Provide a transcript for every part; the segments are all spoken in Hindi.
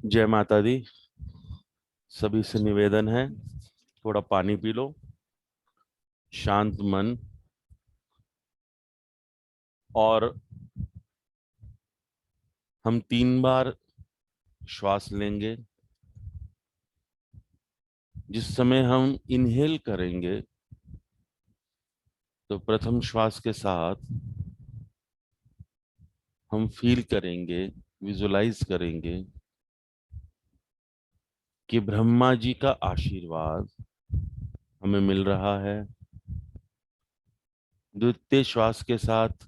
जय माता दी। सभी से निवेदन है, थोड़ा पानी पी लो। शांत मन। और हम 3 बार श्वास लेंगे। जिस समय हम इनहेल करेंगे तो प्रथम श्वास के साथ हम फील करेंगे, विजुलाइज करेंगे कि ब्रह्मा जी का आशीर्वाद हमें मिल रहा है। द्वितीय श्वास के साथ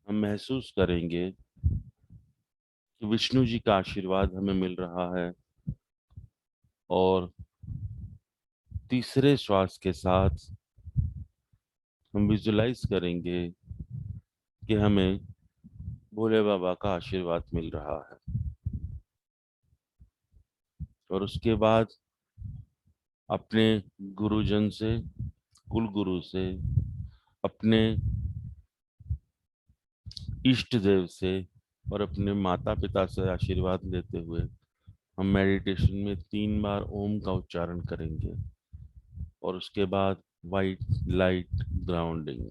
हम महसूस करेंगे कि विष्णु जी का आशीर्वाद हमें मिल रहा है। और तीसरे श्वास के साथ हम विजुलाइज करेंगे कि हमें भोले बाबा का आशीर्वाद मिल रहा है। और उसके बाद अपने गुरुजन से, कुल गुरु से, अपने इष्ट देव से और अपने माता पिता से आशीर्वाद लेते हुए हम मेडिटेशन में 3 बार ओम का उच्चारण करेंगे। और उसके बाद वाइट लाइट ग्राउंडिंग।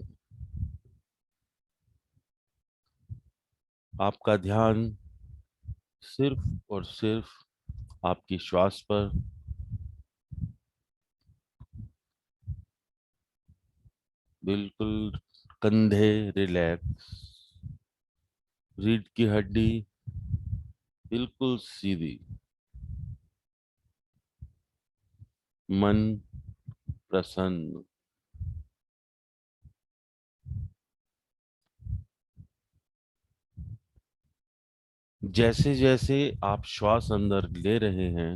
आपका ध्यान सिर्फ और सिर्फ आपकी श्वास पर। बिल्कुल कंधे रिलैक्स, रीढ़ की हड्डी बिल्कुल सीधी, मन प्रसन्न। जैसे जैसे आप श्वास अंदर ले रहे हैं,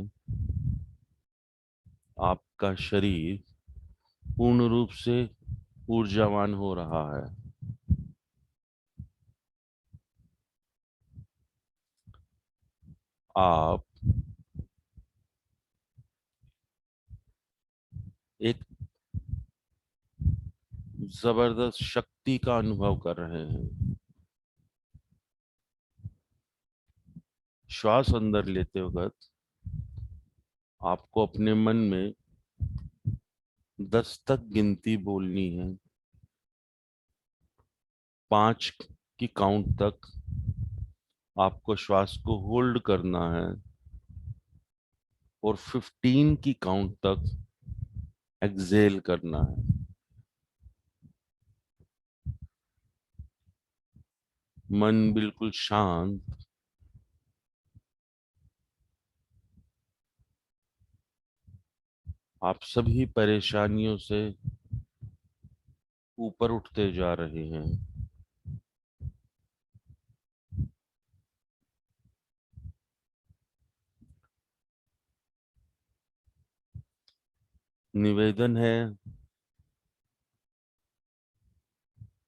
आपका शरीर पूर्ण रूप से ऊर्जावान हो रहा है। आप एक जबरदस्त शक्ति का अनुभव कर रहे हैं। श्वास अंदर लेते वक्त आपको अपने मन में 10 तक गिनती बोलनी है। 5 की काउंट तक आपको श्वास को होल्ड करना है। और 15 की काउंट तक एक्सेल करना है। मन बिल्कुल शांत। आप सभी परेशानियों से ऊपर उठते जा रहे हैं। निवेदन है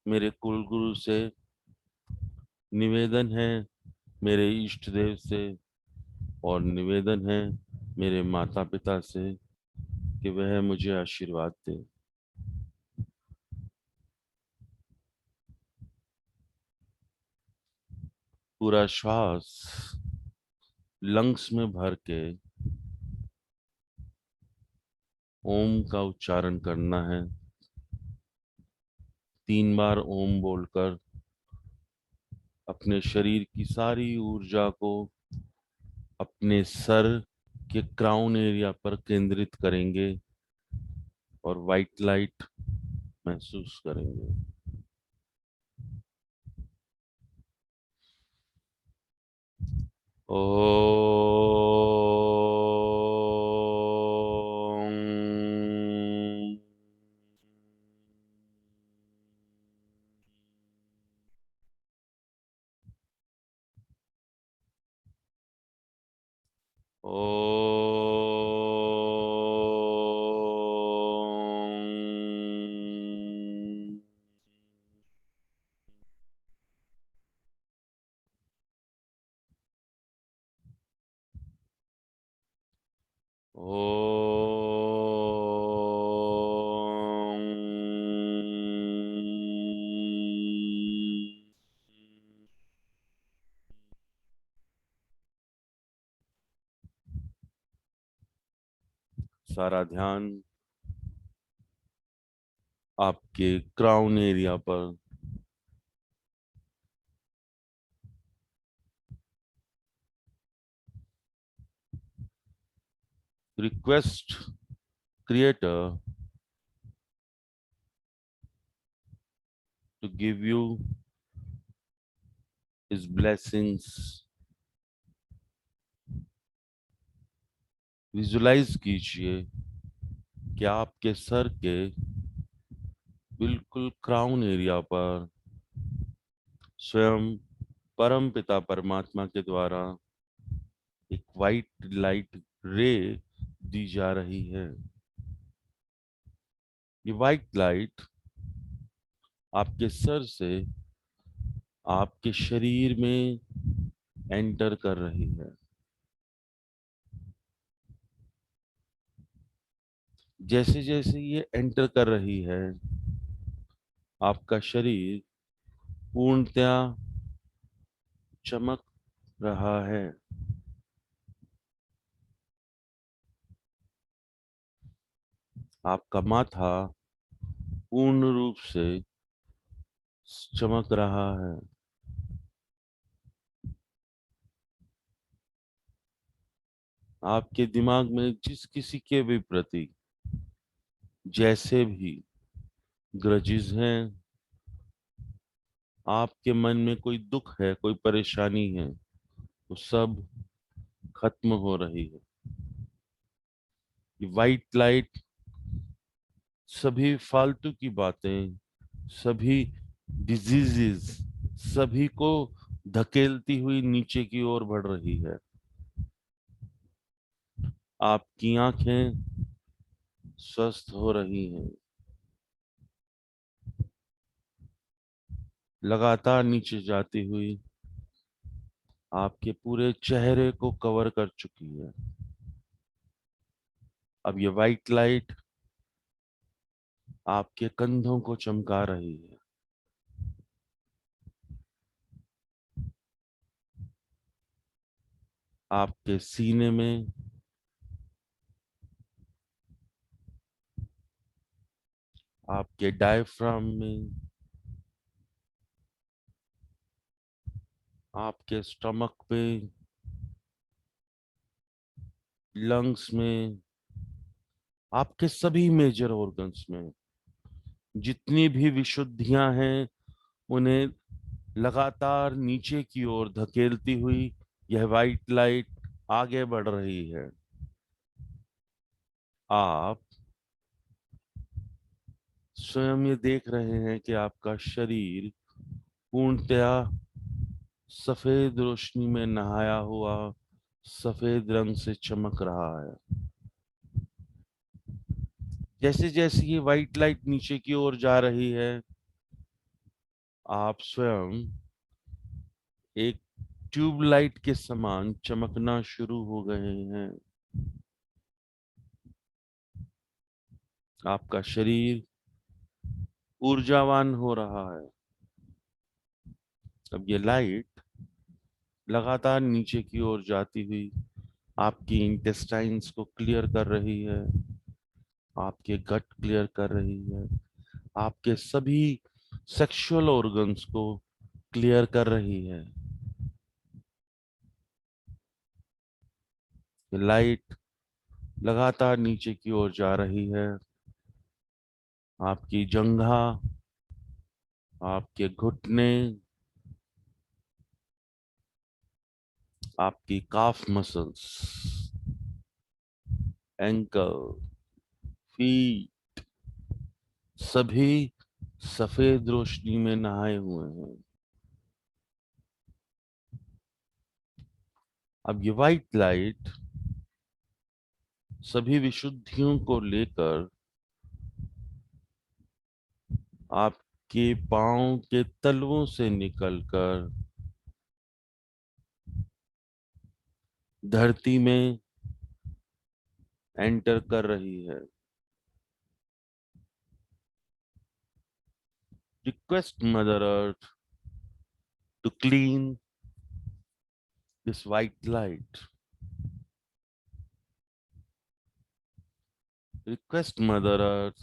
मेरे कुल गुरु से, निवेदन है मेरे इष्ट देव से, और निवेदन है मेरे माता पिता से कि वह मुझे आशीर्वाद दे। पूरा श्वास लंग्स में भर के ओम का उच्चारण करना है। 3 बार ओम बोलकर अपने शरीर की सारी ऊर्जा को अपने सर के क्राउन एरिया पर केंद्रित करेंगे और वाइट लाइट महसूस करेंगे। ओम। ओम। ओम। सारा ध्यान आपके क्राउन एरिया पर। Request creator to give you his blessings। Visualise कीजिए कि आपके सर के बिल्कुल क्राउन एरिया पर स्वयं परम पिता परमात्मा के द्वारा एक वाइट लाइट रे दी जा रही है। ये वाइट लाइट आपके सर से आपके शरीर में एंटर कर रही है। जैसे जैसे ये एंटर कर रही है, आपका शरीर पूर्णतया चमक रहा है। आपका माथा पूर्ण रूप से चमक रहा है। आपके दिमाग में जिस किसी के भी प्रति जैसे भी ग्रजेस हैं, आपके मन में कोई दुख है, कोई परेशानी है, वो सब खत्म हो रही है। ये वाइट लाइट सभी फालतू की बातें, सभी डिजीजेस, सभी को धकेलती हुई नीचे की ओर बढ़ रही है। आपकी आंखें स्वस्थ हो रही हैं, लगातार नीचे जाती हुई आपके पूरे चेहरे को कवर कर चुकी है। अब ये वाइट लाइट आपके कंधों को चमका रही है। आपके सीने में, आपके डायफ्राम में, आपके स्टमक पे, लंग्स में, आपके सभी मेजर ऑर्गन्स में जितनी भी विशुद्धियां हैं, उन्हें लगातार नीचे की ओर धकेलती हुई यह वाइट लाइट आगे बढ़ रही है। आप स्वयं ये देख रहे हैं कि आपका शरीर पूर्णतया सफेद रोशनी में नहाया हुआ सफेद रंग से चमक रहा है। जैसे जैसे ये वाइट लाइट नीचे की ओर जा रही है, आप स्वयं एक ट्यूबलाइट के समान चमकना शुरू हो गए हैं। आपका शरीर ऊर्जावान हो रहा है। अब ये लाइट लगातार नीचे की ओर जाती हुई आपकी इंटेस्टाइन्स को क्लियर कर रही है, आपके गट क्लियर कर रही है, आपके सभी सेक्सुअल ऑर्गन्स को क्लियर कर रही है। ये लाइट लगातार नीचे की ओर जा रही है। आपकी जंघा, आपके घुटने, आपकी काफ मसल्स, एंकल, फीट, सभी सफेद रोशनी में नहाए हुए हैं। अब ये वाइट लाइट सभी विशुद्धियों को लेकर आपके पांव के तलवों से निकलकर धरती में एंटर कर रही है। Request mother earth to clean this white light। request Mother Earth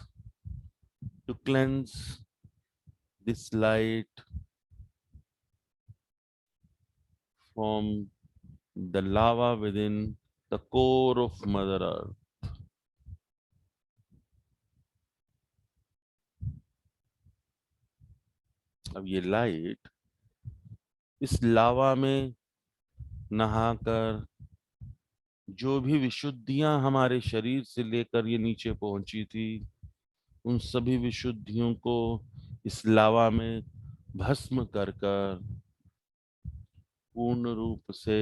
to cleanse this light from the lava within the core of Mother Earth. अब ये लाइट इस लावा में नहाकर जो भी विशुद्धियां हमारे शरीर से लेकर ये नीचे पहुंची थी, उन सभी विशुद्धियों को इस लावा में भस्म कर कर पूर्ण रूप से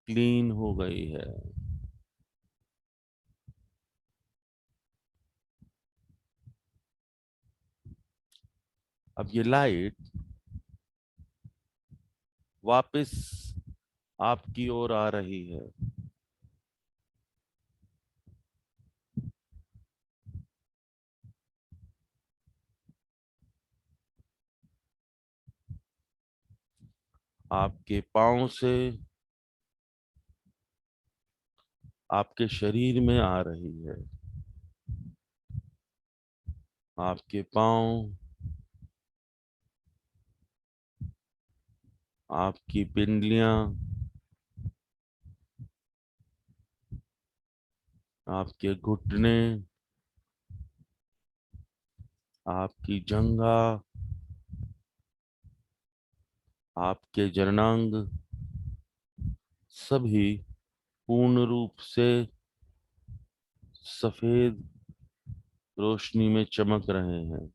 क्लीन हो गई है। अब ये लाइट वापस आपकी ओर आ रही है। आपके पांव से आपके शरीर में आ रही है। आपके पांव, आपकी पिंडलियां, आपके घुटने, आपकी जंघा, आपके जननांग सभी पूर्ण रूप से सफेद रोशनी में चमक रहे हैं।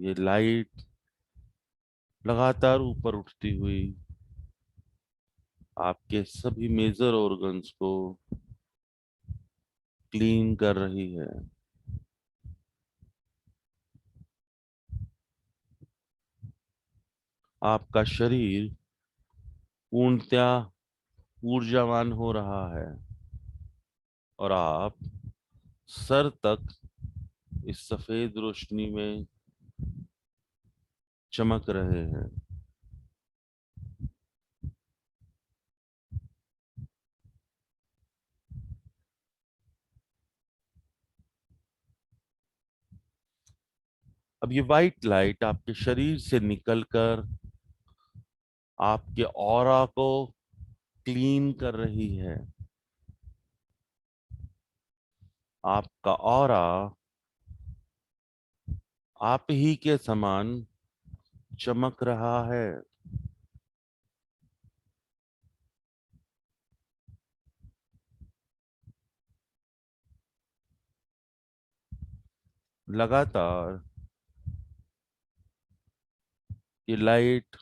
ये लाइट लगातार ऊपर उठती हुई आपके सभी मेजर ऑर्गन्स को क्लीन कर रही है। आपका शरीर पूर्णतया ऊर्जावान हो रहा है और आप सर तक इस सफेद रोशनी में चमक रहे हैं। अब ये वाइट लाइट आपके शरीर से निकलकर आपके ऑरा को क्लीन कर रही है। आपका ऑरा आप ही के समान चमक रहा है। लगातार ये लाइट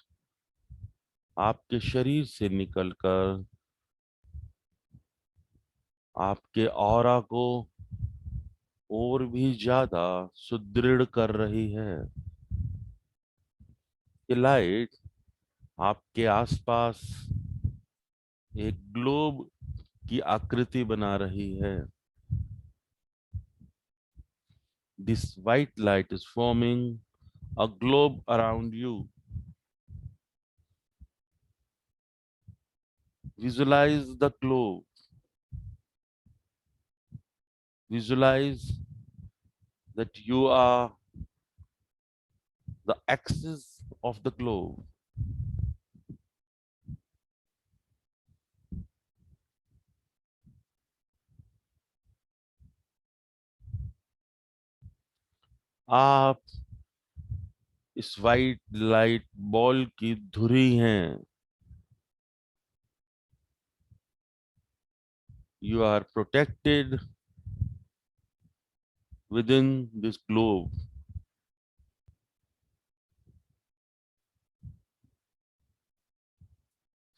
आपके शरीर से निकलकर आपके ऑरा को और भी ज्यादा सुदृढ़ कर रही है। ये लाइट आपके आसपास एक ग्लोब की आकृति बना रही है। This white light is forming a globe around you. Visualize the globe. Visualize that you are the axis of the globe. आप इस वाइट लाइट बॉल की धुरी हैं। You are protected within this globe.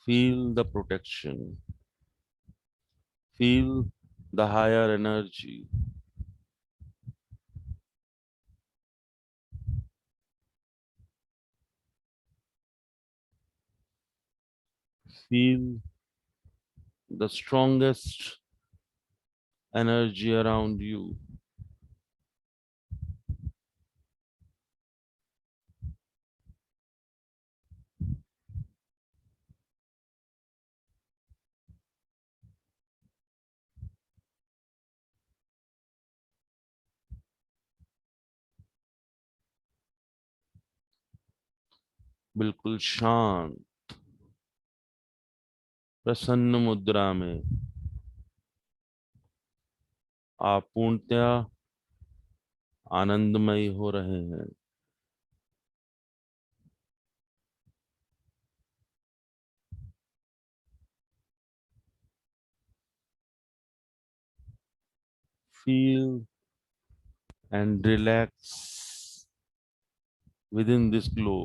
Feel the protection. Feel the higher energy. Feel the strongest energy around you. बिल्कुल शांत, प्रसन्न मुद्रा में आप पूर्णतया आनंदमय हो रहे हैं। Feel and relax within this glow.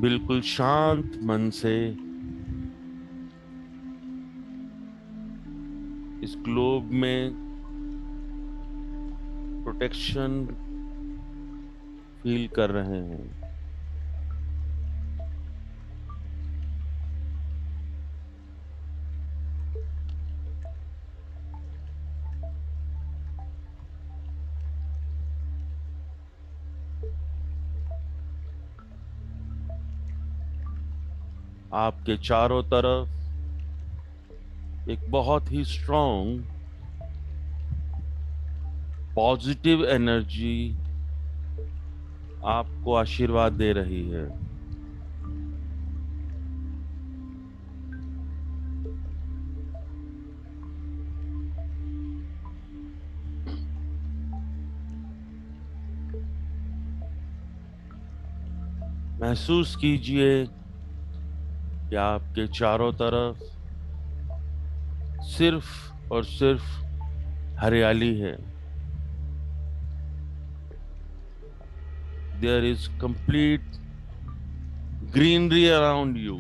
बिल्कुल शांत मन से इस ग्लोब में प्रोटेक्शन फील कर रहे हैं। आपके चारों तरफ एक बहुत ही स्ट्रॉन्ग पॉजिटिव एनर्जी आपको आशीर्वाद दे रही है। महसूस कीजिए कि आपके चारों तरफ सिर्फ और सिर्फ हरियाली है। There is complete greenery around you.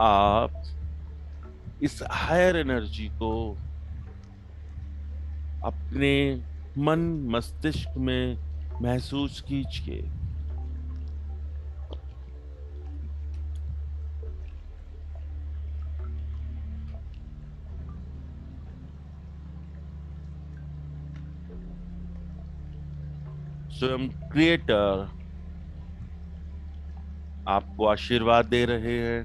आप इस हायर एनर्जी को अपने मन मस्तिष्क में महसूस कीजिए। स्वयं क्रिएटर आपको आशीर्वाद दे रहे हैं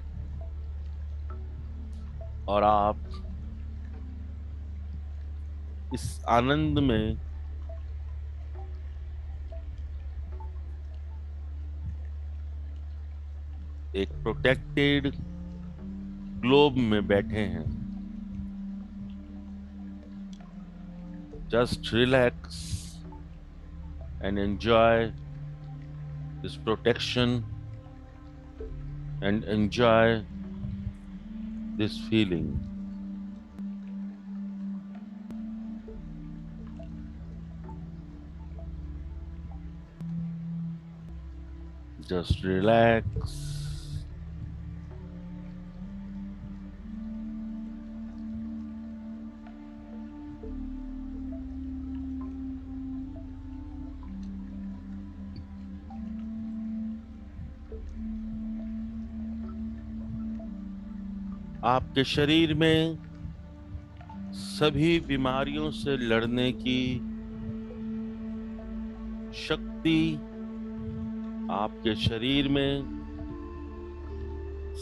और आप इस आनंद में एक प्रोटेक्टेड ग्लोब में बैठे हैं। Just relax and enjoy this protection and enjoy this feeling. Just relax. आपके शरीर में सभी बीमारियों से लड़ने की शक्ति, आपके शरीर में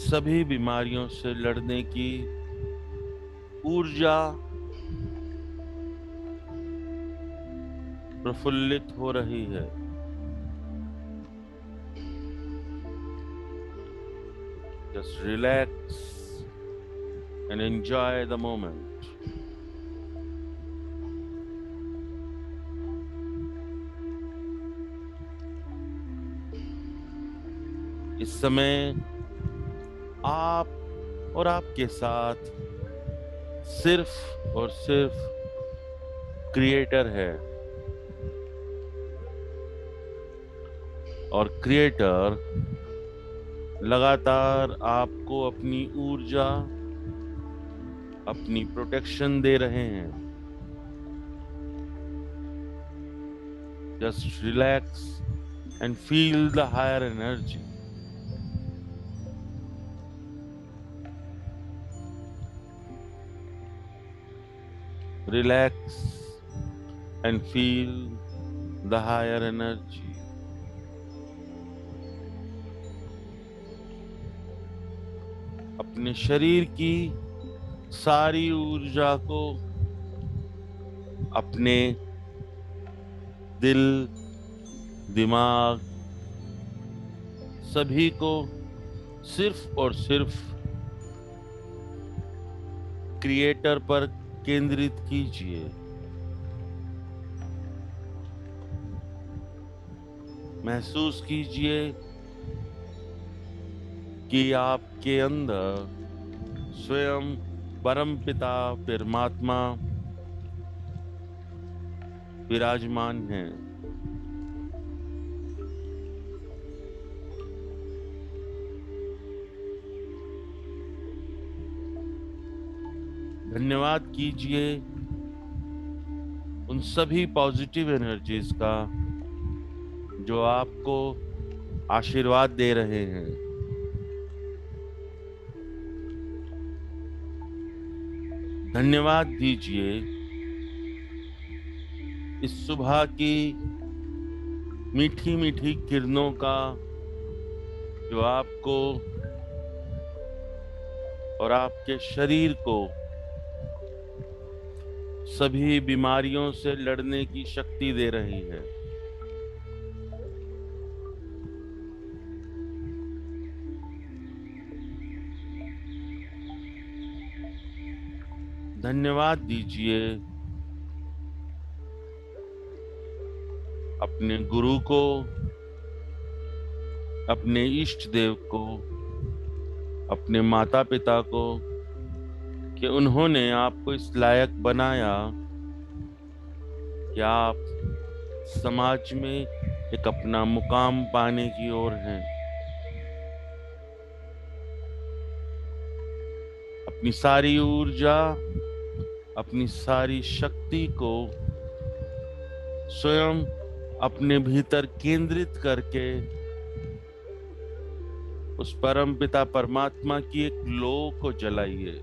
सभी बीमारियों से लड़ने की ऊर्जा प्रफुल्लित हो रही है। Just relax and enjoy the moment. इस समय आप और आपके साथ सिर्फ और सिर्फ क्रिएटर है और क्रिएटर लगातार आपको अपनी ऊर्जा, अपनी प्रोटेक्शन दे रहे हैं। Just relax and feel the higher energy. Relax and feel the higher energy. अपने शरीर की सारी ऊर्जा को अपने दिल, दिमाग, सभी को सिर्फ और सिर्फ क्रिएटर पर केंद्रित कीजिए। महसूस कीजिए कि आपके अंदर स्वयं परमपिता परमात्मा विराजमान है। धन्यवाद कीजिए उन सभी पॉजिटिव एनर्जीज का जो आपको आशीर्वाद दे रहे हैं। धन्यवाद दीजिए इस सुबह की मीठी मीठी किरणों का जो आपको और आपके शरीर को सभी बीमारियों से लड़ने की शक्ति दे रही है। धन्यवाद दीजिए अपने गुरु को, अपने इष्ट देव को, अपने माता पिता को कि उन्होंने आपको इस लायक बनाया कि आप समाज में एक अपना मुकाम पाने की ओर हैं। अपनी सारी ऊर्जा, अपनी सारी शक्ति को स्वयं अपने भीतर केंद्रित करके उस परम पिता परमात्मा की एक लो को जलाइए।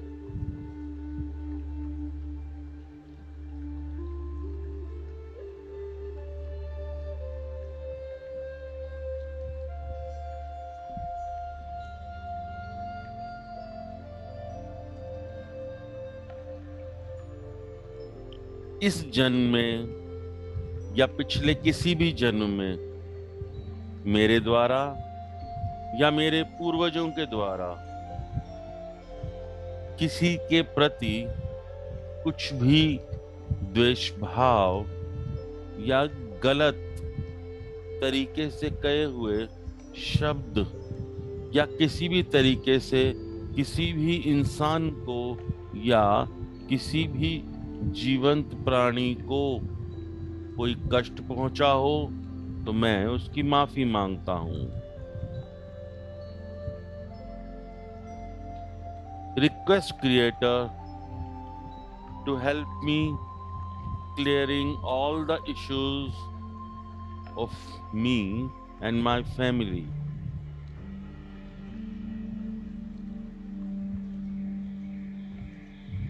इस जन्म में या पिछले किसी भी जन्म में मेरे द्वारा या मेरे पूर्वजों के द्वारा किसी के प्रति कुछ भी द्वेष भाव या गलत तरीके से कहे हुए शब्द या किसी भी तरीके से किसी भी इंसान को या किसी भी जीवंत प्राणी को कोई कष्ट पहुंचा हो तो मैं उसकी माफी मांगता हूं। Request creator to help me clearing all the issues of me and my family.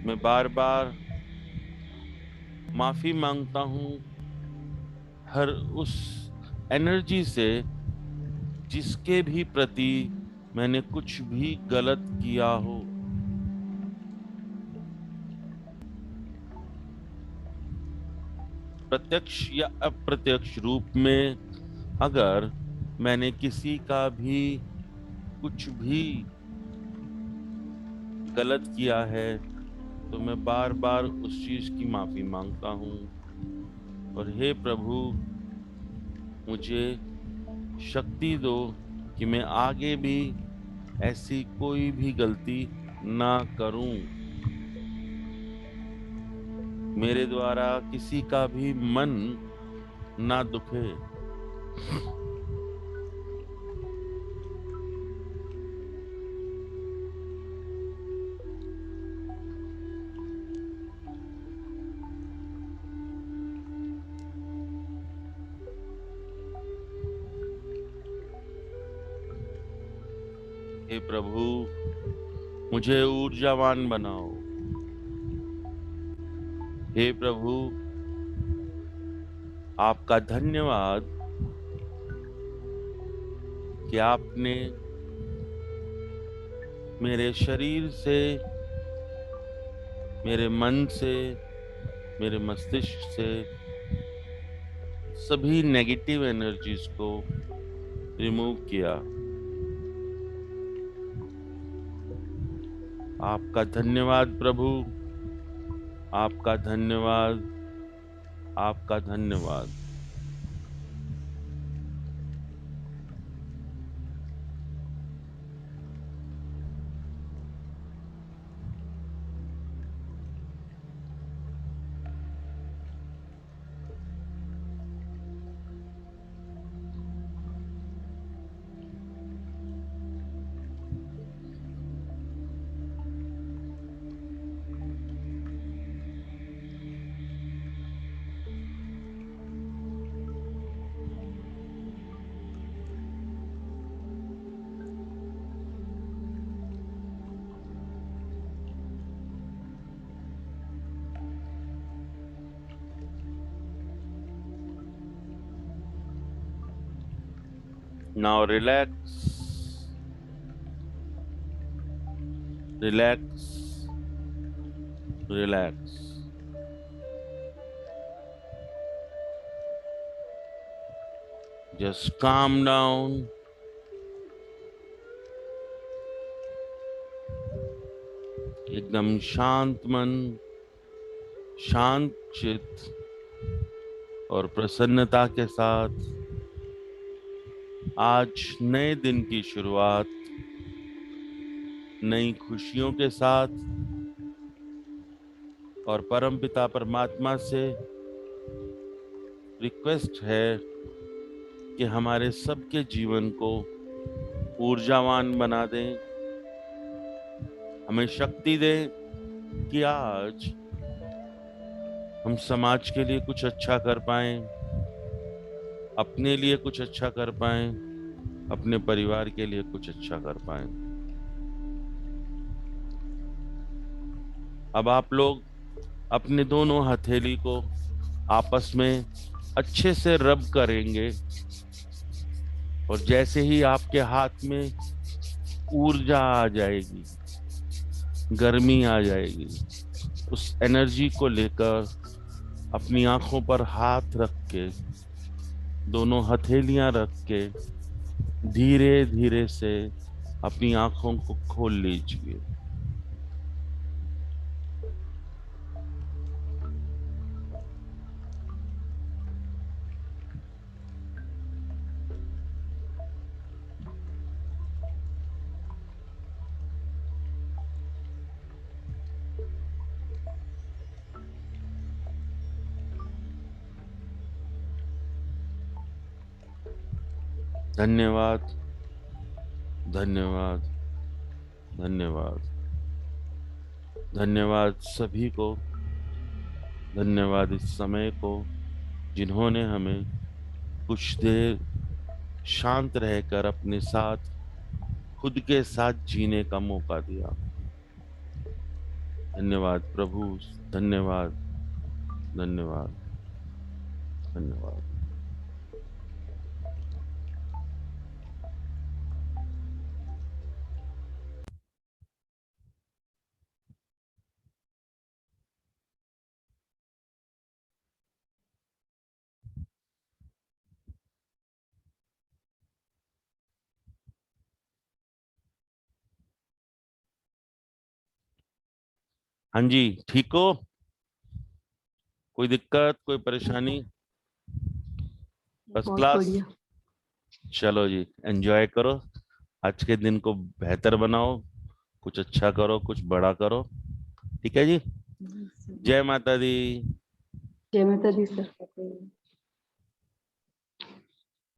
मैं बार बार माफी मांगता हूं हर उस एनर्जी से जिसके भी प्रति मैंने कुछ भी गलत किया हो। प्रत्यक्ष या अप्रत्यक्ष रूप में अगर मैंने किसी का भी कुछ भी गलत किया है तो मैं बार बार उस चीज की माफी मांगता हूं। और हे प्रभु, मुझे शक्ति दो कि मैं आगे भी ऐसी कोई भी गलती ना करूं। मेरे द्वारा किसी का भी मन ना दुखे। हे प्रभु, मुझे ऊर्जावान बनाओ। हे प्रभु, आपका धन्यवाद कि आपने मेरे शरीर से, मेरे मन से, मेरे मस्तिष्क से सभी नेगेटिव एनर्जीज को रिमूव किया। आपका धन्यवाद प्रभु, आपका धन्यवाद, आपका धन्यवाद। Now relax, relax, relax. Just calm down. एकदम शांत मन, शांत चित्त और प्रसन्नता के साथ आज नए दिन की शुरुआत नई खुशियों के साथ और परमपिता परमात्मा से रिक्वेस्ट है कि हमारे सबके जीवन को ऊर्जावान बना दें, हमें शक्ति दें कि आज हम समाज के लिए कुछ अच्छा कर पाएं, अपने लिए कुछ अच्छा कर पाएं, अपने परिवार के लिए कुछ अच्छा कर पाएं। अब आप लोग अपने दोनों हथेली को आपस में अच्छे से रब करेंगे और जैसे ही आपके हाथ में ऊर्जा आ जाएगी, गर्मी आ जाएगी, उस एनर्जी को लेकर अपनी आंखों पर हाथ रख के, दोनों हथेलियां रख के धीरे धीरे से अपनी आंखों को खोल लीजिए। धन्यवाद, धन्यवाद, धन्यवाद, धन्यवाद सभी को। धन्यवाद इस समय को जिन्होंने हमें कुछ देर शांत रहकर अपने साथ, खुद के साथ जीने का मौका दिया। धन्यवाद प्रभु, धन्यवाद, धन्यवाद, धन्यवाद। हाँ जी, ठीक हो? कोई दिक्कत, कोई परेशानी? फर्स्ट बहुत क्लास। बढ़िया। चलो जी, एंजॉय करो, आज के दिन को बेहतर बनाओ, कुछ अच्छा करो, कुछ बड़ा करो। ठीक है जी। जय माता दी। जय माता दी सर।